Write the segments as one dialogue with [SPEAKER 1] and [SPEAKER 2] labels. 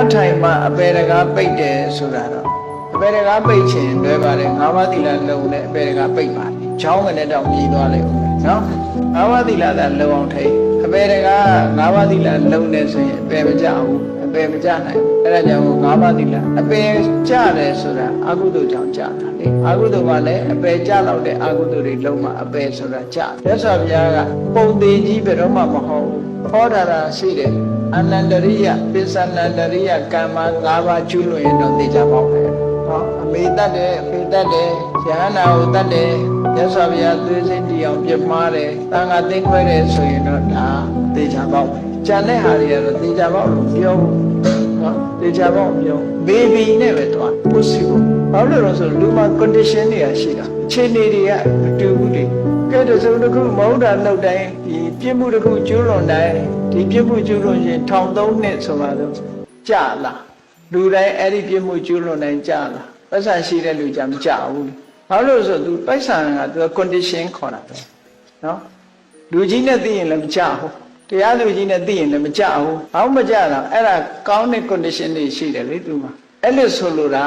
[SPEAKER 1] တရားထိုင်မှအပေတကားပိတ်တယ်ဆိုတာတော့အပေတကားပိတ်ခြင်းလွဲပါတယ်၅ပါးသီလလုံးနဲ့အပေတကားပိတ်ပါတယ်ချောင်းကနေတော့မြည်သွားလိမ့်ဦးမယ်နော်၅ပါးသီလသာလုံအောင်ထိအပေတကား၅ပါးသီလလုံးနဲ့ဆိုရင်အပေမကြဘူးအပေမကြနိုင်ဘူးအဲ့ဒါကြောင့်၅ပါးသီလအပေကြတယ်ဆိုတာအကုသိုလ်ကြောင့်ကြတာလေအကုသိုလ်ကလည်းအပေကြတော့တဲ့အကုသိုလ်တွေလုံးမှအပေဆိုတာကြတယ်မြတ်စွာဘုရားကပုံသေးကြီးဘယ်တော့မှမဟုတ်ဘူးဟောတာရှိတယ်အနန္တရိယပိဿနန္တရိယကမ္မ၅ပါးကျူးလွန်ရင်တော့သိကြပါမယ်။ဟောအမေတတ်တယ်အဖေတတ်တယ်ယဟန္တာကိုတတ်တယ်မြတ်စွာဘုရားသွေးစင်းတီအောင်ပြမှားတယ်တန်ခါသိမ့်ခွဲတယ်ဆိုရင်တော့ဒါသိကြပါမယ်။ကျန်တဲ့ဟာတွေကတော့သိကြပါလို့ပြောဘူး။နော်သိကြပါ့ပြော။ baby နဲ့ပဲတော့ possible ။ဘာလို့လဲဆိုလူမှာ condition တွေကရှိတာ။ခြေနေတွေကအတူတူတွေကဲတစုံတစ်ခုမဟုတ်တာလောက်တိုင်းဒီပြစ်မှုတစ်ခုကျူးလွန်တိုင်းဒီပြစ်မှုကျူးလွန်ရင်1300နှစ်ဆိုပါတော့ကြာလားလူတိုင်းအဲ့ဒီပြစ်မှုကျူးလွန်တိုင်းကြာလားပတ်စံရှိတဲ့လူကြမကြာဘူးဘာလို့ဆိုသူပိုက်ဆံကသူ condition ခေါ်တာပဲနော်လူကြီးနဲ့သိရင်လည်းမကြာဘူးတရားလူကြီးနဲ့သိရင်လည်းမကြာဘူးဘာမှမကြာတော့အဲ့ဒါကောင်းတဲ့ condition တွေရှိတယ်လေသူမှာအဲ့လိုဆိုလိုတာ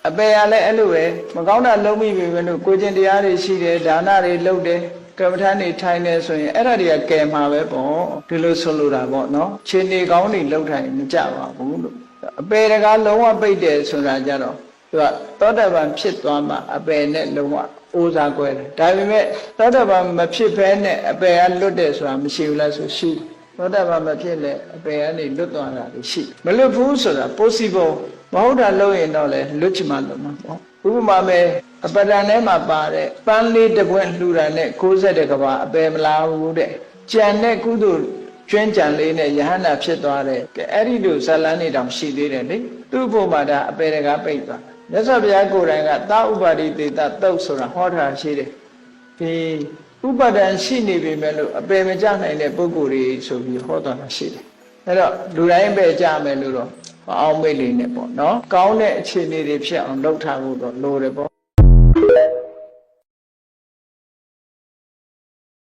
[SPEAKER 1] အပေရလည်းအဲ့လိုပဲမကောင်းတာလုံးမိပြီပဲလို့ကိုကျင်တရားတွေရှိတယ်ဒါနတွေလုပ်တယ်ကမ္မထာနေထိုင်နေဆိုရင်အဲ့ဒါတွေကကဲမှာပဲပေါ့ဒီလိုဆိုလိုတာပေါ့နော်ခြေနေကောင်းတွေလှုပ်ထိုင်မကြပါဘူးလို့အပေတကားလုံးဝပိတ်တယ်ဆိုတာကြတော့သူကသောတပန်ဖြစ်သွားမှအပေနဲ့လုံးဝအိုးစားကွဲတယ်ဒါပေမဲ့သောတပန်မဖြစ်ဘဲနဲ့အပေကလွတ်တယ်ဆိုတာမရှိဘူးလားဆိုရှိသောတပန်မဖြစ်လဲအပေကနေလွတ်သွားတာရှိမလွတ်ဘူးဆိုတာ possible မဟုတ်တာလုပ်ရင်တော့လေလွတ်ချင်မှလွတ်မှာပေါ့ဥပမာပဲအပဒံထဲမှာပါတဲ့ပန်းလေးတစ်ပွင့်လှူတာနဲ့60ကဘာအပေမလားဘူးတဲ့ကြံတဲ့ကုသိုလ်ကျွမ်းကြံလေးနဲ့ယဟန္တာဖြစ်သွားတဲ့အဲ့ဒီလိုဇလန်းနေတောင်ရှိသေးတယ်လေသူ့ဘုံမှာဒါအပေတကားပိတ်သွားမြတ်စွာဘုရားကိုယ်တိုင်ကသာဥပါတိတေတသုတ်ဆိုတာဟောထားရှိတယ်ဒီဥပဒံရှိနေပြီမဲ့လို့အပေမကြနိုင်တဲ့ပုဂ္ဂိုလ်တွေဆိုပြီးဟောတော်တာရှိတယ်အဲ့တော့လူတိုင်းပဲကြမယ်လို့တော့အောင်မိတ်လေးနဲ့ပေါ့နော်ကောင်းတဲ့အခြေအနေတွေဖြစ်အောင်လုပ်ထားဖို့တော့လိုတယ်ပေါ့